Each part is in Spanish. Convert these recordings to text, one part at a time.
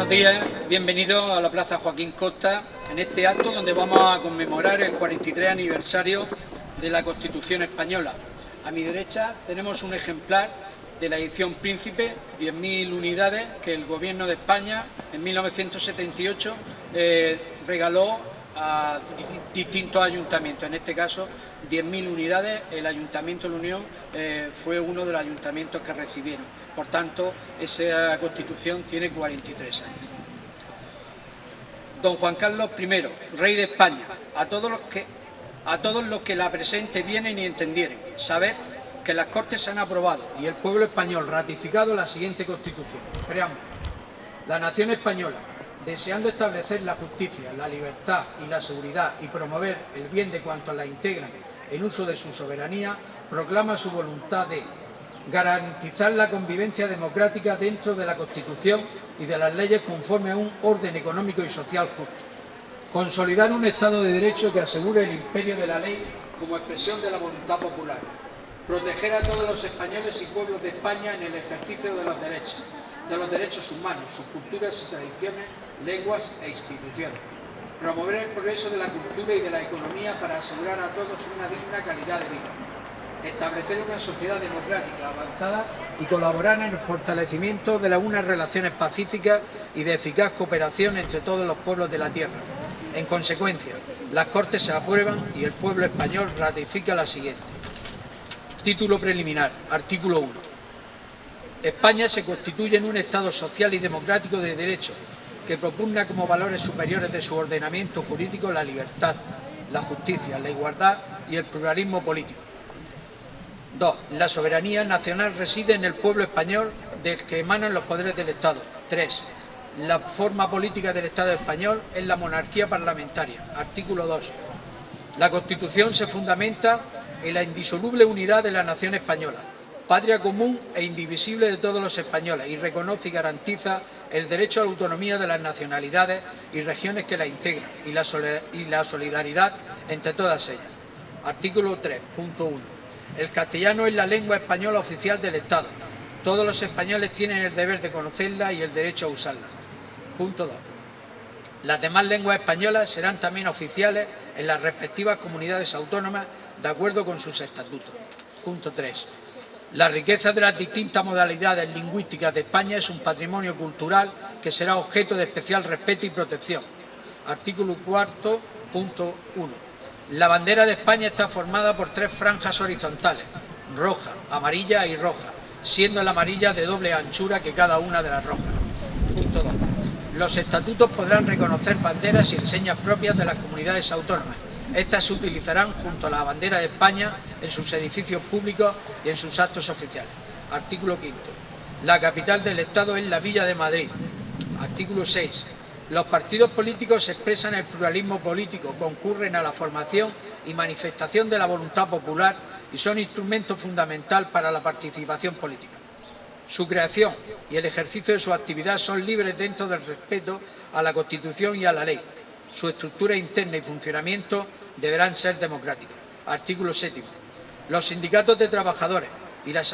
Buenos días, bienvenidos a la Plaza Joaquín Costa, en este acto donde vamos a conmemorar el 43 aniversario de la Constitución Española. A mi derecha tenemos un ejemplar de la edición Príncipe, 10.000 unidades, que el Gobierno de España en 1978 regaló a distintos ayuntamientos. En este caso, 10.000 unidades, el Ayuntamiento de la Unión fue uno de los ayuntamientos que recibieron. Por tanto, esa Constitución tiene 43 años. Don Juan Carlos I, Rey de España, a todos los que la presente vienen y entendieren, sabed que las Cortes han aprobado y el pueblo español ratificado la siguiente Constitución. Preámbulo. La nación española, deseando establecer la justicia, la libertad y la seguridad y promover el bien de cuantos la integran en uso de su soberanía, proclama su voluntad de garantizar la convivencia democrática dentro de la Constitución y de las leyes conforme a un orden económico y social justo. Consolidar un Estado de Derecho que asegure el imperio de la ley como expresión de la voluntad popular. Proteger a todos los españoles y pueblos de España en el ejercicio de los derechos humanos, sus culturas y tradiciones, lenguas e instituciones. Promover el progreso de la cultura y de la economía para asegurar a todos una digna calidad de vida. Establecer una sociedad democrática avanzada y colaborar en el fortalecimiento de unas relaciones pacíficas y de eficaz cooperación entre todos los pueblos de la tierra. En consecuencia, las Cortes se aprueban y el pueblo español ratifica la siguiente. Título preliminar, artículo 1. España se constituye en un Estado social y democrático de derecho que propugna como valores superiores de su ordenamiento jurídico la libertad, la justicia, la igualdad y el pluralismo político. 2. La soberanía nacional reside en el pueblo español del que emanan los poderes del Estado. 3. La forma política del Estado español es la monarquía parlamentaria. Artículo 2. La Constitución se fundamenta en la indisoluble unidad de la nación española, patria común e indivisible de todos los españoles, y reconoce y garantiza el derecho a la autonomía de las nacionalidades y regiones que la integran y la solidaridad entre todas ellas. Artículo 3.1. El castellano es la lengua española oficial del Estado. Todos los españoles tienen el deber de conocerla y el derecho a usarla. Punto 2. Las demás lenguas españolas serán también oficiales en las respectivas comunidades autónomas de acuerdo con sus estatutos. Punto 3. La riqueza de las distintas modalidades lingüísticas de España es un patrimonio cultural que será objeto de especial respeto y protección. Artículo 4.1. La bandera de España está formada por 3 franjas horizontales, roja, amarilla y roja, siendo la amarilla de doble anchura que cada una de las rojas. Punto 2. Los estatutos podrán reconocer banderas y enseñas propias de las comunidades autónomas. Estas se utilizarán junto a la bandera de España en sus edificios públicos y en sus actos oficiales. Artículo 5. La capital del Estado es la Villa de Madrid. Artículo 6. Los partidos políticos expresan el pluralismo político, concurren a la formación y manifestación de la voluntad popular y son instrumento fundamental para la participación política. Su creación y el ejercicio de su actividad son libres dentro del respeto a la Constitución y a la ley. Su estructura interna y funcionamiento deberán ser democráticos. Artículo 7. Los sindicatos de trabajadores y las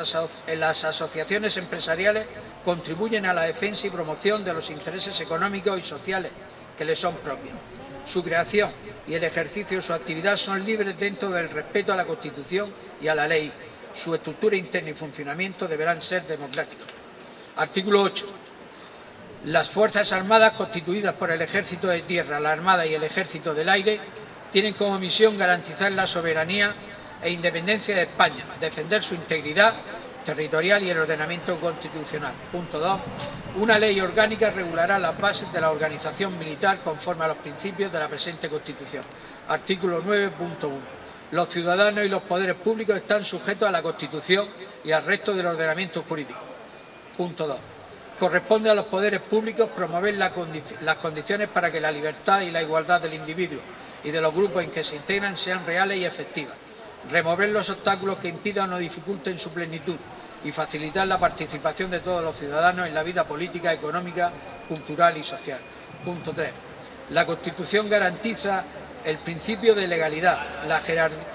asociaciones empresariales contribuyen a la defensa y promoción de los intereses económicos y sociales que les son propios. Su creación y el ejercicio de su actividad son libres dentro del respeto a la Constitución y a la ley. Su estructura interna y funcionamiento deberán ser democráticos. Artículo 8. Las Fuerzas Armadas constituidas por el Ejército de Tierra, la Armada y el Ejército del Aire tienen como misión garantizar la soberanía e independencia de España, defender su integridad territorial y el ordenamiento constitucional. Punto 2. Una ley orgánica regulará las bases de la organización militar conforme a los principios de la presente Constitución. Artículo 9.1. Los ciudadanos y los poderes públicos están sujetos a la Constitución y al resto del ordenamiento jurídico. Punto 2. Corresponde a los poderes públicos promover las condiciones para que la libertad y la igualdad del individuo y de los grupos en que se integran sean reales y efectivas. Remover los obstáculos que impidan o dificulten su plenitud y facilitar la participación de todos los ciudadanos en la vida política, económica, cultural y social. Punto 3. La Constitución garantiza el principio de legalidad,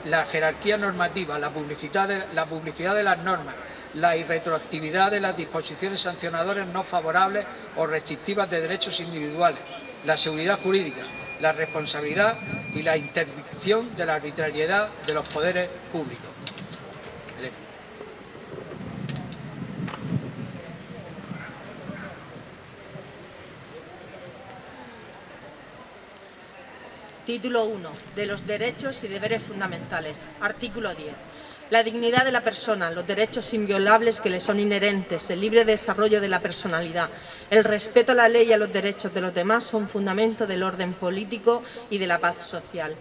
la jerarquía normativa, la publicidad de las normas, la irretroactividad de las disposiciones sancionadoras no favorables o restrictivas de derechos individuales, la seguridad jurídica, la responsabilidad y la interdicción de la arbitrariedad de los poderes públicos. Título 1. De los derechos y deberes fundamentales. Artículo 10. La dignidad de la persona, los derechos inviolables que le son inherentes, el libre desarrollo de la personalidad, el respeto a la ley y a los derechos de los demás son fundamento del orden político y de la paz social.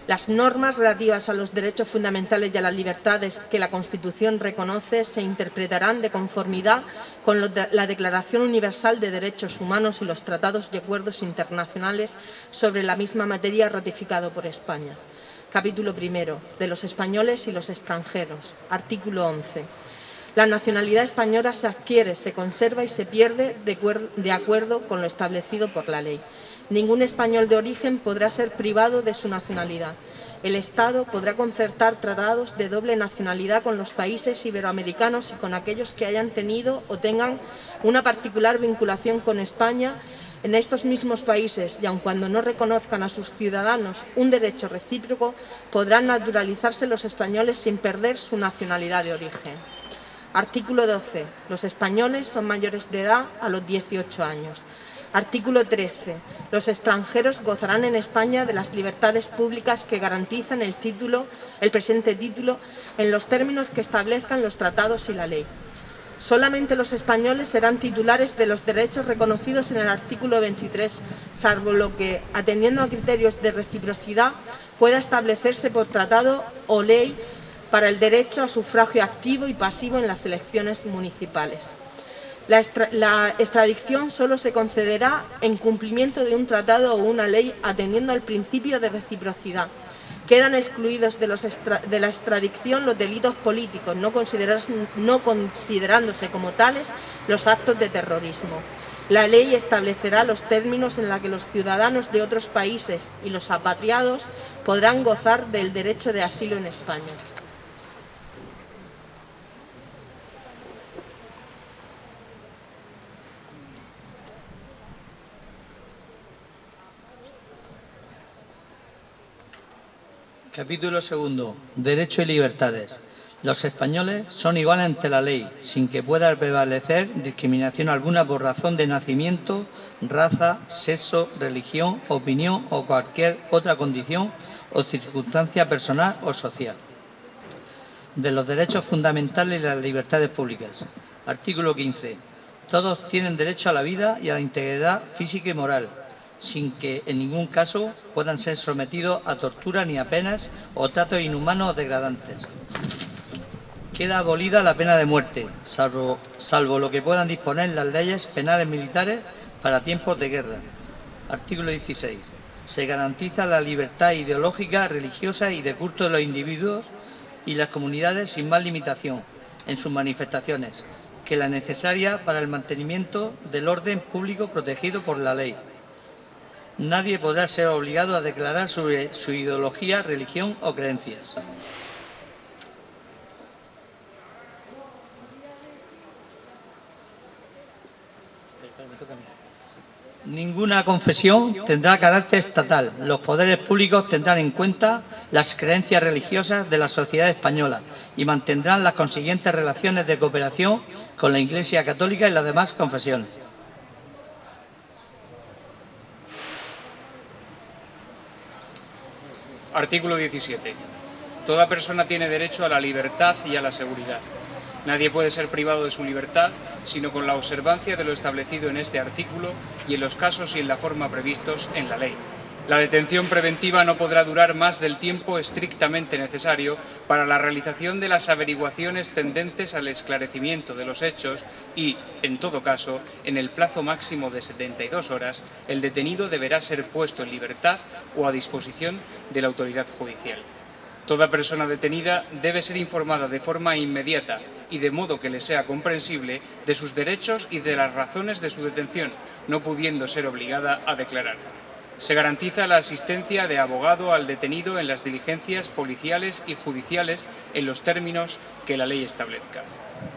Las normas relativas a los derechos fundamentales y a las libertades que la Constitución reconoce se interpretarán de conformidad con la Declaración Universal de Derechos Humanos y los tratados y acuerdos internacionales sobre la misma materia ratificado por España. Capítulo primero. De los españoles y los extranjeros. Artículo 11. La nacionalidad española se adquiere, se conserva y se pierde de acuerdo con lo establecido por la ley. Ningún español de origen podrá ser privado de su nacionalidad. El Estado podrá concertar tratados de doble nacionalidad con los países iberoamericanos y con aquellos que hayan tenido o tengan una particular vinculación con España en estos mismos países y aun cuando no reconozcan a sus ciudadanos un derecho recíproco, podrán naturalizarse los españoles sin perder su nacionalidad de origen. Artículo 12. Los españoles son mayores de edad a los 18 años. Artículo 13. Los extranjeros gozarán en España de las libertades públicas que garantizan el presente título en los términos que establezcan los tratados y la ley. Solamente los españoles serán titulares de los derechos reconocidos en el artículo 23, salvo lo que, atendiendo a criterios de reciprocidad, pueda establecerse por tratado o ley para el derecho a sufragio activo y pasivo en las elecciones municipales. La extradición solo se concederá en cumplimiento de un tratado o una ley atendiendo al principio de reciprocidad. Quedan excluidos de la extradición los delitos políticos, no considerándose como tales los actos de terrorismo. La ley establecerá los términos en los que los ciudadanos de otros países y los apatriados podrán gozar del derecho de asilo en España. Capítulo segundo. Derechos y libertades. Los españoles son iguales ante la ley, sin que pueda prevalecer discriminación alguna por razón de nacimiento, raza, sexo, religión, opinión o cualquier otra condición o circunstancia personal o social. De los derechos fundamentales y las libertades públicas. Artículo 15. Todos tienen derecho a la vida y a la integridad física y moral, sin que en ningún caso puedan ser sometidos a tortura ni a penas o tratos inhumanos o degradantes. Queda abolida la pena de muerte, salvo lo que puedan disponer las leyes penales militares para tiempos de guerra. Artículo 16. Se garantiza la libertad ideológica, religiosa y de culto de los individuos y las comunidades sin más limitación en sus manifestaciones que la necesaria para el mantenimiento del orden público protegido por la ley. Nadie podrá ser obligado a declarar sobre su ideología, religión o creencias. Ninguna confesión tendrá carácter estatal. Los poderes públicos tendrán en cuenta las creencias religiosas de la sociedad española y mantendrán las consiguientes relaciones de cooperación con la Iglesia Católica y las demás confesiones. Artículo 17. Toda persona tiene derecho a la libertad y a la seguridad. Nadie puede ser privado de su libertad, sino con la observancia de lo establecido en este artículo y en los casos y en la forma previstos en la ley. La detención preventiva no podrá durar más del tiempo estrictamente necesario para la realización de las averiguaciones tendentes al esclarecimiento de los hechos y, en todo caso, en el plazo máximo de 72 horas, el detenido deberá ser puesto en libertad o a disposición de la autoridad judicial. Toda persona detenida debe ser informada de forma inmediata y de modo que le sea comprensible de sus derechos y de las razones de su detención, no pudiendo ser obligada a declarar. Se garantiza la asistencia de abogado al detenido en las diligencias policiales y judiciales en los términos que la ley establezca.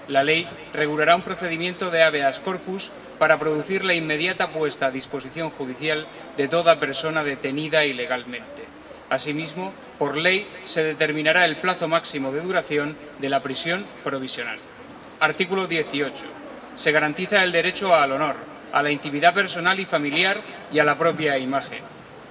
La ley regulará un procedimiento de habeas corpus para producir la inmediata puesta a disposición judicial de toda persona detenida ilegalmente. Asimismo, por ley se determinará el plazo máximo de duración de la prisión provisional. Artículo 18. Se garantiza el derecho al honor, a la intimidad personal y familiar y a la propia imagen.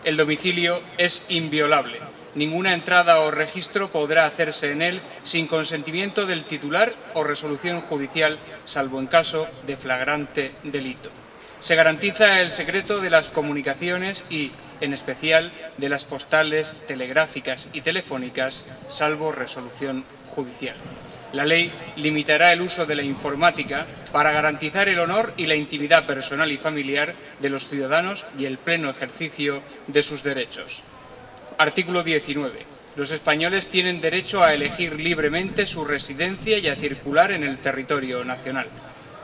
El domicilio es inviolable. Ninguna entrada o registro podrá hacerse en él sin consentimiento del titular o resolución judicial, salvo en caso de flagrante delito. Se garantiza el secreto de las comunicaciones y, en especial, de las postales, telegráficas y telefónicas, salvo resolución judicial. La ley limitará el uso de la informática para garantizar el honor y la intimidad personal y familiar de los ciudadanos y el pleno ejercicio de sus derechos. Artículo 19. Los españoles tienen derecho a elegir libremente su residencia y a circular en el territorio nacional.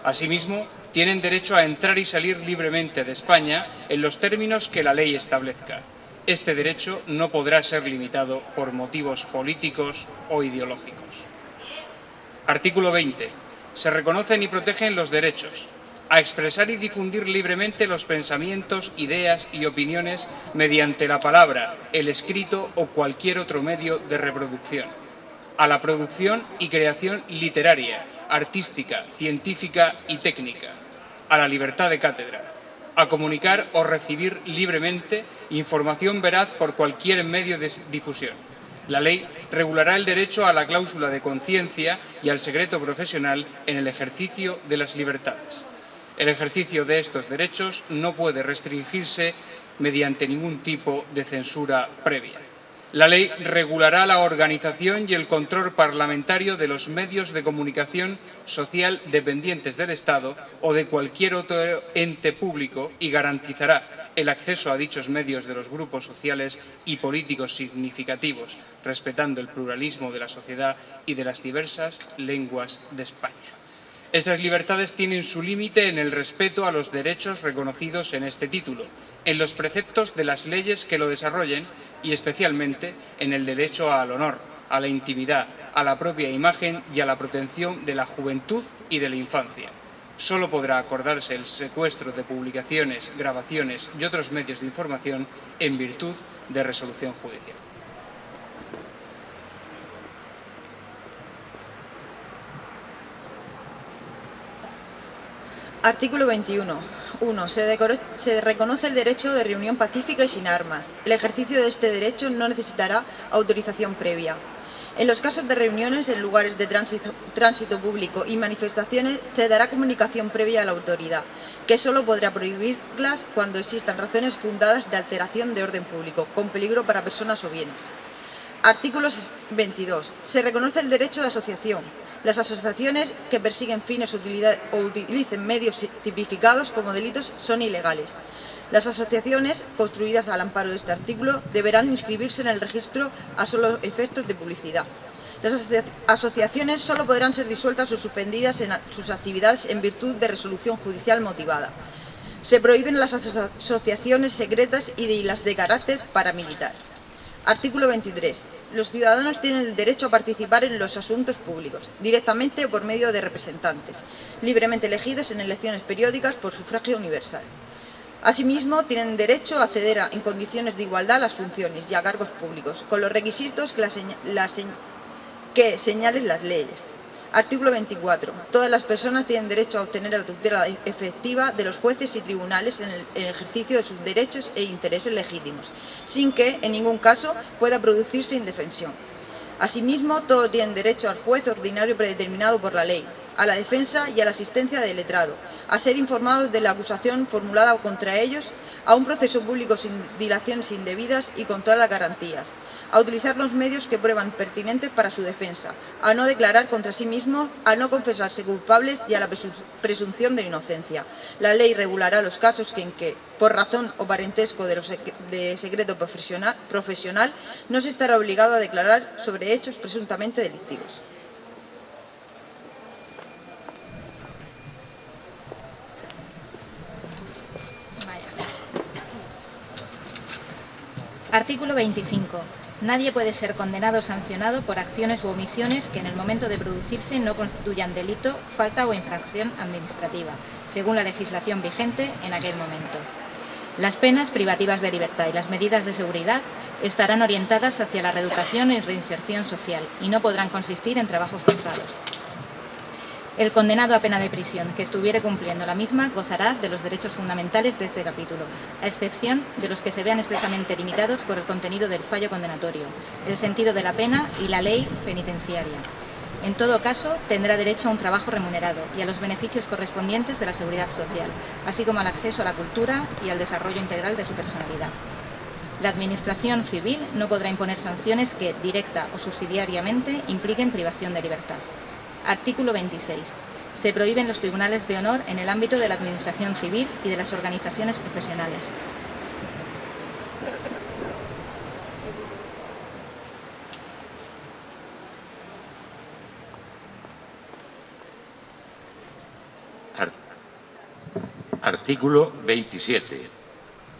Asimismo, tienen derecho a entrar y salir libremente de España en los términos que la ley establezca. Este derecho no podrá ser limitado por motivos políticos o ideológicos. Artículo 20. Se reconocen y protegen los derechos a expresar y difundir libremente los pensamientos, ideas y opiniones mediante la palabra, el escrito o cualquier otro medio de reproducción, a la producción y creación literaria, artística, científica y técnica, a la libertad de cátedra, a comunicar o recibir libremente información veraz por cualquier medio de difusión. La ley regulará el derecho a la cláusula de conciencia y al secreto profesional en el ejercicio de las libertades. El ejercicio de estos derechos no puede restringirse mediante ningún tipo de censura previa. La ley regulará la organización y el control parlamentario de los medios de comunicación social dependientes del Estado o de cualquier otro ente público y garantizará el acceso a dichos medios de los grupos sociales y políticos significativos, respetando el pluralismo de la sociedad y de las diversas lenguas de España. Estas libertades tienen su límite en el respeto a los derechos reconocidos en este título, en los preceptos de las leyes que lo desarrollen y especialmente en el derecho al honor, a la intimidad, a la propia imagen y a la protección de la juventud y de la infancia. Solo podrá acordarse el secuestro de publicaciones, grabaciones y otros medios de información en virtud de resolución judicial. Artículo 21. 1. Se reconoce el derecho de reunión pacífica y sin armas. El ejercicio de este derecho no necesitará autorización previa. En los casos de reuniones en lugares de tránsito público y manifestaciones se dará comunicación previa a la autoridad, que solo podrá prohibirlas cuando existan razones fundadas de alteración de orden público, con peligro para personas o bienes. Artículo 22. Se reconoce el derecho de asociación. Las asociaciones que persiguen fines o utilicen medios tipificados como delitos son ilegales. Las asociaciones construidas al amparo de este artículo deberán inscribirse en el registro a solo efectos de publicidad. Las asociaciones solo podrán ser disueltas o suspendidas en sus actividades en virtud de resolución judicial motivada. Se prohíben las asociaciones secretas y las de carácter paramilitar. Artículo 23. Los ciudadanos tienen el derecho a participar en los asuntos públicos, directamente o por medio de representantes, libremente elegidos en elecciones periódicas por sufragio universal. Asimismo, tienen derecho a acceder en condiciones de igualdad a las funciones y a cargos públicos, con los requisitos que señalen las leyes. Artículo 24. Todas las personas tienen derecho a obtener la tutela efectiva de los jueces y tribunales en el ejercicio de sus derechos e intereses legítimos, sin que, en ningún caso, pueda producirse indefensión. Asimismo, todos tienen derecho al juez ordinario predeterminado por la ley, a la defensa y a la asistencia del letrado, a ser informados de la acusación formulada contra ellos, a un proceso público sin dilaciones indebidas y con todas las garantías, a utilizar los medios que prueban pertinentes para su defensa, a no declarar contra sí mismos, a no confesarse culpables y a la presunción de inocencia. La ley regulará los casos en que, por razón o parentesco de secreto profesional, no se estará obligado a declarar sobre hechos presuntamente delictivos. Artículo 25. Nadie puede ser condenado o sancionado por acciones u omisiones que en el momento de producirse no constituyan delito, falta o infracción administrativa, según la legislación vigente en aquel momento. Las penas privativas de libertad y las medidas de seguridad estarán orientadas hacia la reeducación y reinserción social y no podrán consistir en trabajos forzados. El condenado a pena de prisión que estuviere cumpliendo la misma gozará de los derechos fundamentales de este capítulo, a excepción de los que se vean expresamente limitados por el contenido del fallo condenatorio, el sentido de la pena y la ley penitenciaria. En todo caso, tendrá derecho a un trabajo remunerado y a los beneficios correspondientes de la seguridad social, así como al acceso a la cultura y al desarrollo integral de su personalidad. La Administración civil no podrá imponer sanciones que, directa o subsidiariamente, impliquen privación de libertad. Artículo 26. Se prohíben los tribunales de honor en el ámbito de la Administración civil y de las organizaciones profesionales. Artículo 27.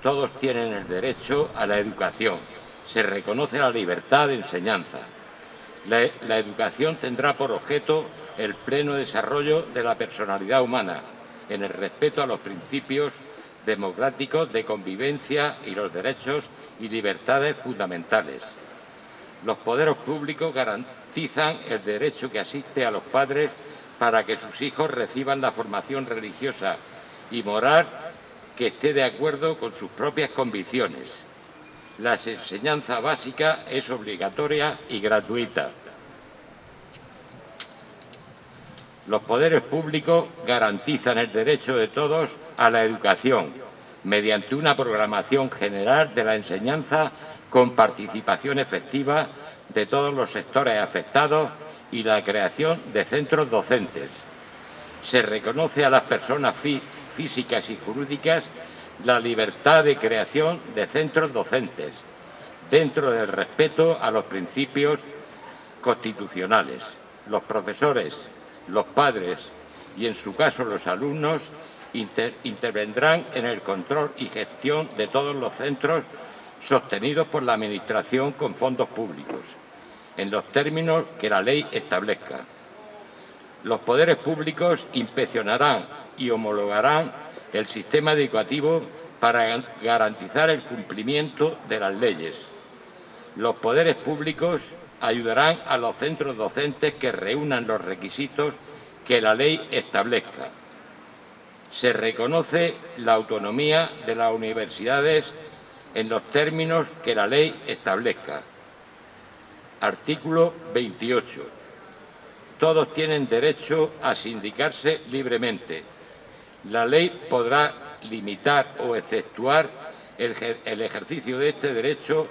Todos tienen el derecho a la educación. Se reconoce la libertad de enseñanza. La educación tendrá por objeto el pleno desarrollo de la personalidad humana, en el respeto a los principios democráticos de convivencia y los derechos y libertades fundamentales. Los poderes públicos garantizan el derecho que asiste a los padres para que sus hijos reciban la formación religiosa y moral que esté de acuerdo con sus propias convicciones. La enseñanza básica es obligatoria y gratuita. Los poderes públicos garantizan el derecho de todos a la educación mediante una programación general de la enseñanza con participación efectiva de todos los sectores afectados y la creación de centros docentes. Se reconoce a las personas físicas y jurídicas la libertad de creación de centros docentes, dentro del respeto a los principios constitucionales. Los profesores, los padres y, en su caso, los alumnos intervendrán en el control y gestión de todos los centros sostenidos por la Administración con fondos públicos, en los términos que la ley establezca. Los poderes públicos inspeccionarán y homologarán el sistema educativo para garantizar el cumplimiento de las leyes. Los poderes públicos ayudarán a los centros docentes que reúnan los requisitos que la ley establezca. Se reconoce la autonomía de las universidades en los términos que la ley establezca. Artículo 28. Todos tienen derecho a sindicarse libremente. La ley podrá limitar o exceptuar el ejercicio de este derecho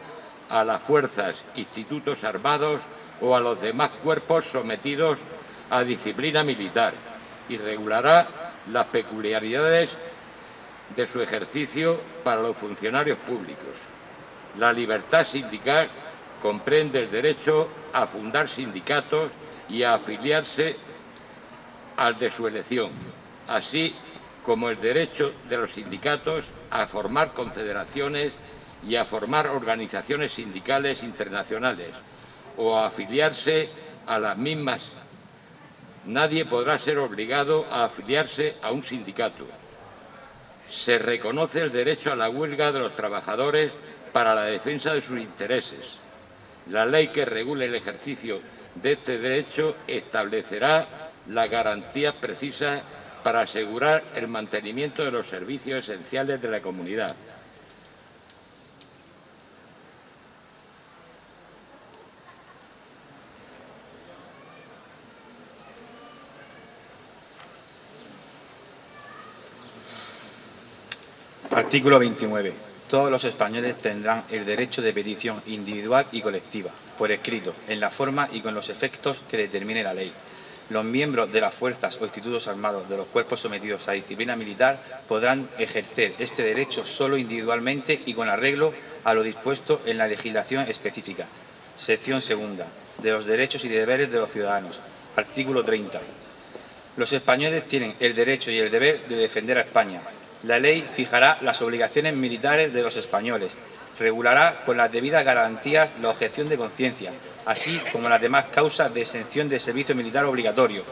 a las fuerzas, institutos armados o a los demás cuerpos sometidos a disciplina militar y regulará las peculiaridades de su ejercicio para los funcionarios públicos. La libertad sindical comprende el derecho a fundar sindicatos y a afiliarse al de su elección, así como el derecho de los sindicatos a formar confederaciones y a formar organizaciones sindicales internacionales o a afiliarse a las mismas. Nadie podrá ser obligado a afiliarse a un sindicato. Se reconoce el derecho a la huelga de los trabajadores para la defensa de sus intereses. La ley que regule el ejercicio de este derecho establecerá las garantías precisas para asegurar el mantenimiento de los servicios esenciales de la comunidad. Artículo 29. Todos los españoles tendrán el derecho de petición individual y colectiva, por escrito, en la forma y con los efectos que determine la ley. Los miembros de las fuerzas o institutos armados de los cuerpos sometidos a disciplina militar podrán ejercer este derecho solo individualmente y con arreglo a lo dispuesto en la legislación específica. Sección segunda. De los derechos y deberes de los ciudadanos. Artículo 30. Los españoles tienen el derecho y el deber de defender a España. La ley fijará las obligaciones militares de los españoles Regulará con las debidas garantías la objeción de conciencia, así como las demás causas de exención del servicio militar obligatorio,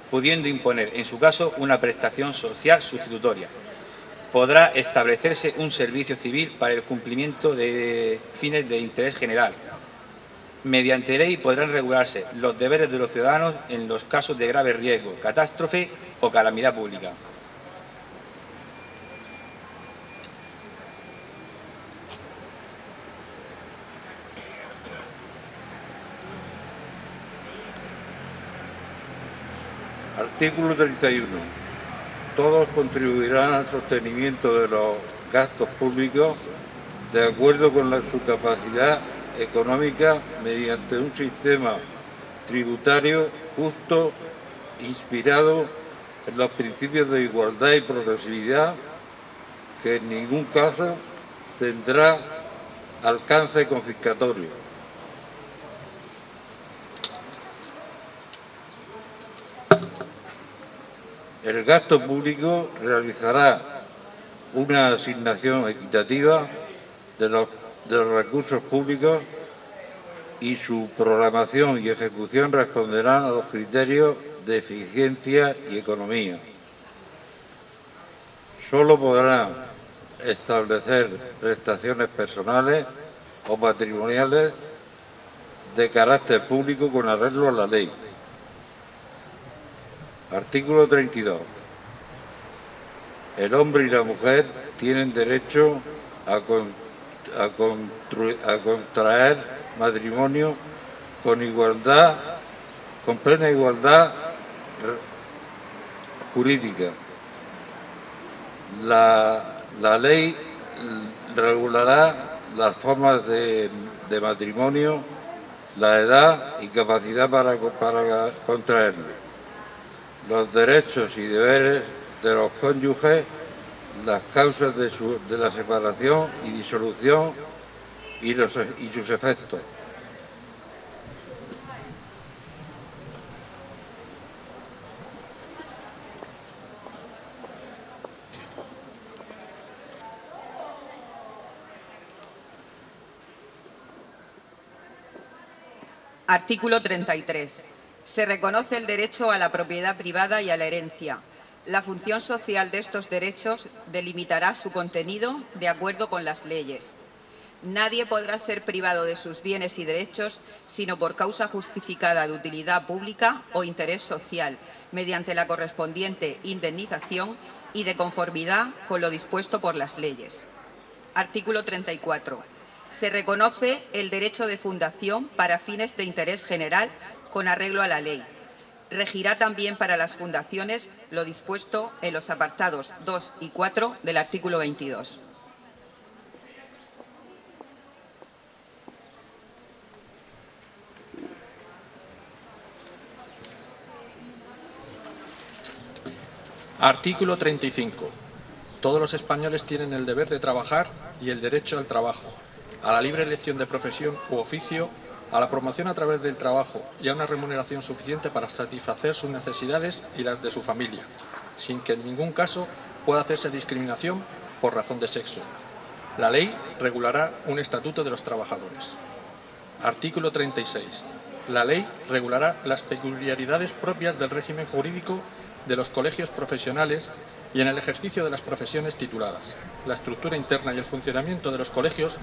pudiendo imponer, en su caso, una prestación social sustitutoria. Podrá establecerse un servicio civil para el cumplimiento de fines de interés general. Mediante ley podrán regularse los deberes de los ciudadanos en los casos de grave riesgo, catástrofe o calamidad pública. Artículo 31. Todos contribuirán al sostenimiento de los gastos públicos de acuerdo con su capacidad económica mediante un sistema tributario justo, inspirado en los principios de igualdad y progresividad, que en ningún caso tendrá alcance confiscatorio. El gasto público realizará una asignación equitativa de los recursos públicos y su programación y ejecución responderán a los criterios de eficiencia y economía. Solo podrán establecer prestaciones personales o patrimoniales de carácter público con arreglo a la ley. Artículo 32. El hombre y la mujer tienen derecho a contraer matrimonio con plena igualdad jurídica. La ley regulará las formas de matrimonio, la edad y capacidad para contraerlo, los derechos y deberes de los cónyuges, las causas de la separación y disolución y sus efectos. Artículo 33. Se reconoce el derecho a la propiedad privada y a la herencia. La función social de estos derechos delimitará su contenido de acuerdo con las leyes. Nadie podrá ser privado de sus bienes y derechos sino por causa justificada de utilidad pública o interés social, mediante la correspondiente indemnización y de conformidad con lo dispuesto por las leyes. Artículo 34. Se reconoce el derecho de fundación para fines de interés general con arreglo a la ley. Regirá también para las fundaciones lo dispuesto en los apartados 2 y 4 del artículo 22. Artículo 35. Todos los españoles tienen el deber de trabajar y el derecho al trabajo, a la libre elección de profesión u oficio, a la promoción a través del trabajo y a una remuneración suficiente para satisfacer sus necesidades y las de su familia, sin que en ningún caso pueda hacerse discriminación por razón de sexo. La ley regulará un estatuto de los trabajadores. Artículo 36. La ley regulará las peculiaridades propias del régimen jurídico de los colegios profesionales y en el ejercicio de las profesiones tituladas. La estructura interna y el funcionamiento de los colegios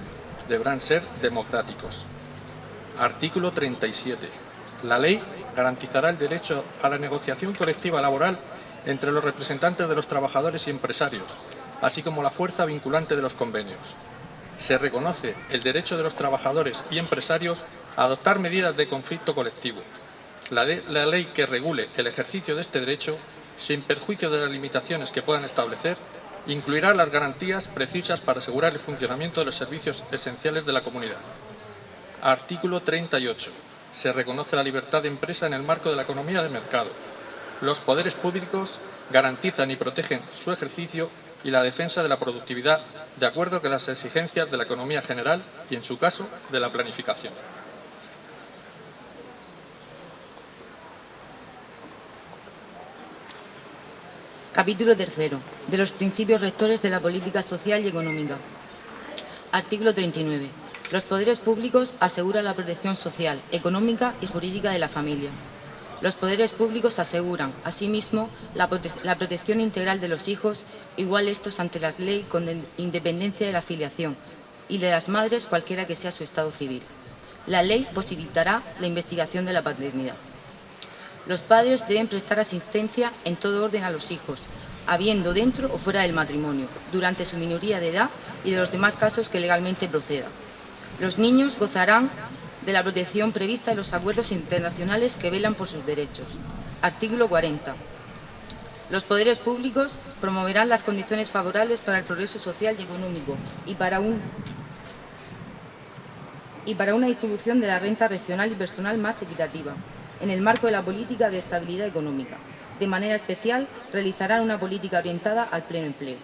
deberán ser democráticos. Artículo 37. La ley garantizará el derecho a la negociación colectiva laboral entre los representantes de los trabajadores y empresarios, así como la fuerza vinculante de los convenios. Se reconoce el derecho de los trabajadores y empresarios a adoptar medidas de conflicto colectivo. La ley que regule el ejercicio de este derecho, sin perjuicio de las limitaciones que puedan establecer, incluirá las garantías precisas para asegurar el funcionamiento de los servicios esenciales de la comunidad. Artículo 38. Se reconoce la libertad de empresa en el marco de la economía de mercado. Los poderes públicos garantizan y protegen su ejercicio y la defensa de la productividad de acuerdo con las exigencias de la economía general y, en su caso, de la planificación. Capítulo 3. De los principios rectores de la política social y económica. Artículo 39. Los poderes públicos aseguran la protección social, económica y jurídica de la familia. Los poderes públicos aseguran, asimismo, la protección integral de los hijos, igual estos ante la ley con independencia de la filiación, y de las madres cualquiera que sea su estado civil. La ley posibilitará la investigación de la paternidad. Los padres deben prestar asistencia en todo orden a los hijos, habiendo dentro o fuera del matrimonio, durante su minoría de edad y de los demás casos que legalmente proceda. Los niños gozarán de la protección prevista en los acuerdos internacionales que velan por sus derechos. Artículo 40. Los poderes públicos promoverán las condiciones favorables para el progreso social y económico y para una distribución de la renta regional y personal más equitativa, en el marco de la política de estabilidad económica. De manera especial, realizarán una política orientada al pleno empleo.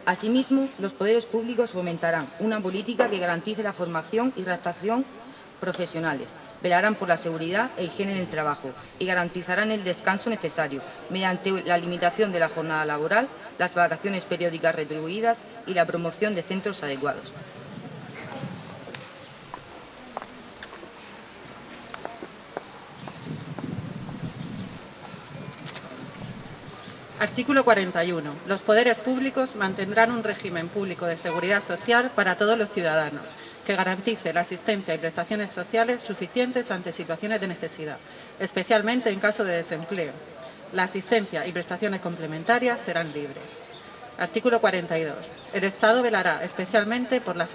Asimismo, los poderes públicos fomentarán una política que garantice la formación y readaptación profesionales, velarán por la seguridad e higiene en el trabajo y garantizarán el descanso necesario mediante la limitación de la jornada laboral, las vacaciones periódicas retribuidas y la promoción de centros adecuados. Artículo 41. Los poderes públicos mantendrán un régimen público de seguridad social para todos los ciudadanos, que garantice la asistencia y prestaciones sociales suficientes ante situaciones de necesidad, especialmente en caso de desempleo. La asistencia y prestaciones complementarias serán libres. Artículo 42. El Estado velará especialmente por la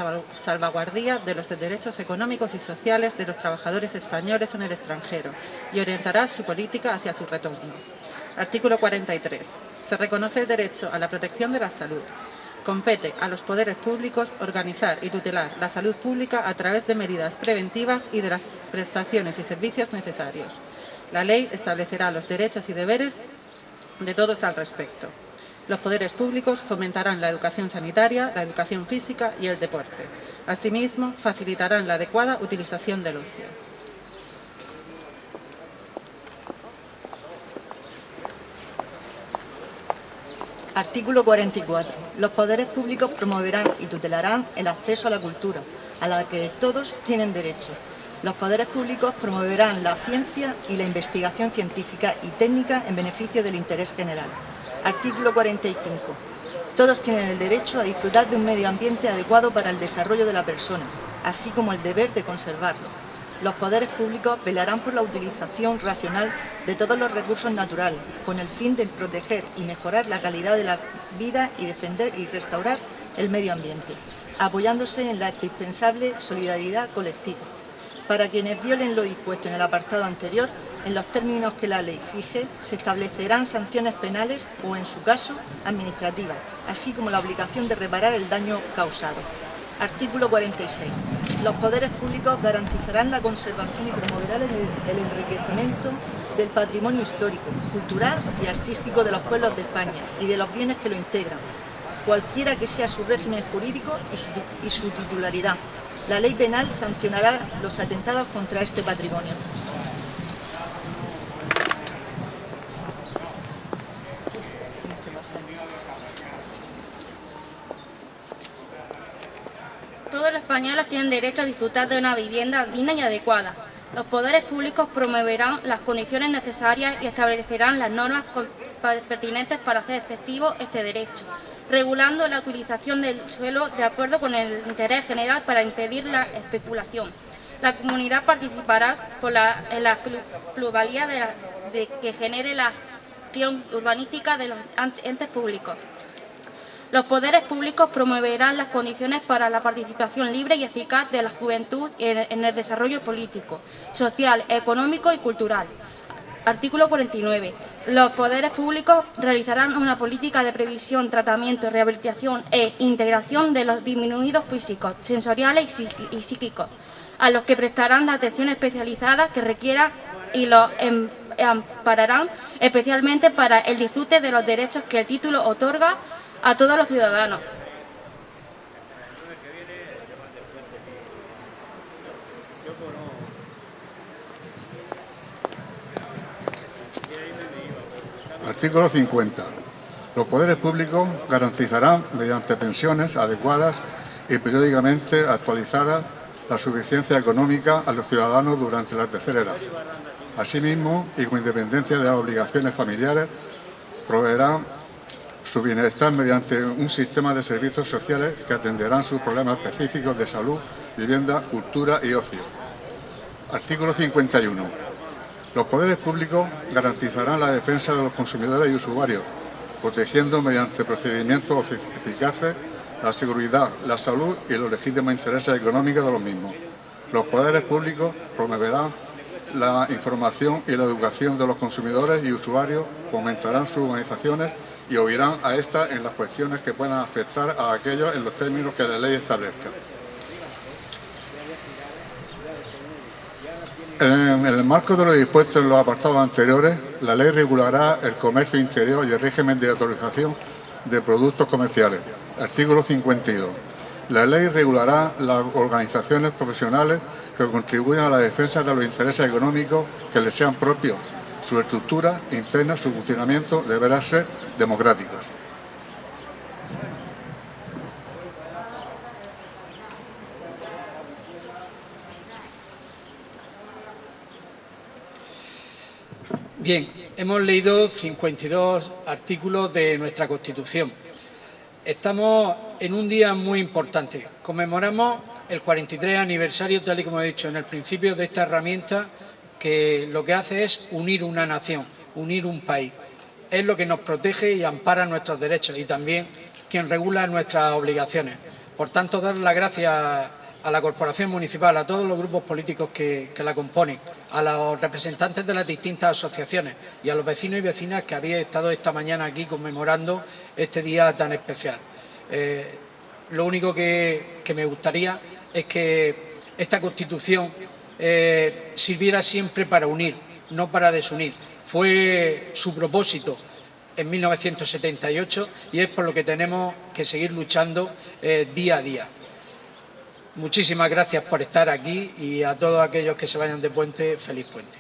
salvaguardia de los derechos económicos y sociales de los trabajadores españoles en el extranjero y orientará su política hacia su retorno. Artículo 43. Se reconoce el derecho a la protección de la salud. Compete a los poderes públicos organizar y tutelar la salud pública a través de medidas preventivas y de las prestaciones y servicios necesarios. La ley establecerá los derechos y deberes de todos al respecto. Los poderes públicos fomentarán la educación sanitaria, la educación física y el deporte. Asimismo, facilitarán la adecuada utilización del ocio. Artículo 44. Los poderes públicos promoverán y tutelarán el acceso a la cultura, a la que todos tienen derecho. Los poderes públicos promoverán la ciencia y la investigación científica y técnica en beneficio del interés general. Artículo 45. Todos tienen el derecho a disfrutar de un medio ambiente adecuado para el desarrollo de la persona, así como el deber de conservarlo. Los poderes públicos velarán por la utilización racional de todos los recursos naturales, con el fin de proteger y mejorar la calidad de la vida y defender y restaurar el medio ambiente, apoyándose en la indispensable solidaridad colectiva. Para quienes violen lo dispuesto en el apartado anterior, en los términos que la ley fije, se establecerán sanciones penales o, en su caso, administrativas, así como la obligación de reparar el daño causado. Artículo 46. Los poderes públicos garantizarán la conservación y promoverán el enriquecimiento del patrimonio histórico, cultural y artístico de los pueblos de España y de los bienes que lo integran, cualquiera que sea su régimen jurídico y su titularidad. La ley penal sancionará los atentados contra este patrimonio. Todos los españoles tienen derecho a disfrutar de una vivienda digna y adecuada. Los poderes públicos promoverán las condiciones necesarias y establecerán las normas pertinentes para hacer efectivo este derecho, regulando la utilización del suelo de acuerdo con el interés general para impedir la especulación. La comunidad participará en la plusvalía que genere la acción urbanística de los entes públicos. Los poderes públicos promoverán las condiciones para la participación libre y eficaz de la juventud en el desarrollo político, social, económico y cultural. Artículo 49. Los poderes públicos realizarán una política de previsión, tratamiento, rehabilitación e integración de los disminuidos físicos, sensoriales y psíquicos, a los que prestarán la atención especializada que requieran y los ampararán especialmente para el disfrute de los derechos que el título otorga a todos los ciudadanos. Artículo 50. Los poderes públicos garantizarán, mediante pensiones adecuadas y periódicamente actualizará la suficiencia económica a los ciudadanos durante la tercera edad. Asimismo, y con independencia de las obligaciones familiares, proveerá su bienestar mediante un sistema de servicios sociales que atenderán sus problemas específicos de salud, vivienda, cultura y ocio. Artículo 51. Los poderes públicos garantizarán la defensa de los consumidores y usuarios, protegiendo mediante procedimientos eficaces la seguridad, la salud y los legítimos intereses económicos de los mismos. Los poderes públicos promoverán la información y la educación de los consumidores y usuarios, fomentarán sus organizaciones y oirán a estas en las cuestiones que puedan afectar a aquellos en los términos que la ley establezca. En el marco de lo dispuesto en los apartados anteriores, la ley regulará el comercio interior y el régimen de autorización de productos comerciales. Artículo 52. La ley regulará las organizaciones profesionales que contribuyan a la defensa de los intereses económicos que les sean propios. Su estructura interna, su funcionamiento deberá ser democráticos. Bien, hemos leído 52 artículos de nuestra Constitución. Estamos en un día muy importante. Conmemoramos el 43 aniversario, tal y como he dicho en el principio, de esta herramienta que lo que hace es unir una nación, unir un país. Es lo que nos protege y ampara nuestros derechos y también quien regula nuestras obligaciones. Por tanto, dar las gracias a la Corporación Municipal, a todos los grupos políticos que la componen, a los representantes de las distintas asociaciones y a los vecinos y vecinas que habéis estado esta mañana aquí conmemorando este día tan especial. Lo único que me gustaría es que esta Constitución sirviera siempre para unir, no para desunir. Fue su propósito en 1978 y es por lo que tenemos que seguir luchando día a día. Muchísimas gracias por estar aquí y a todos aquellos que se vayan de puente, feliz puente.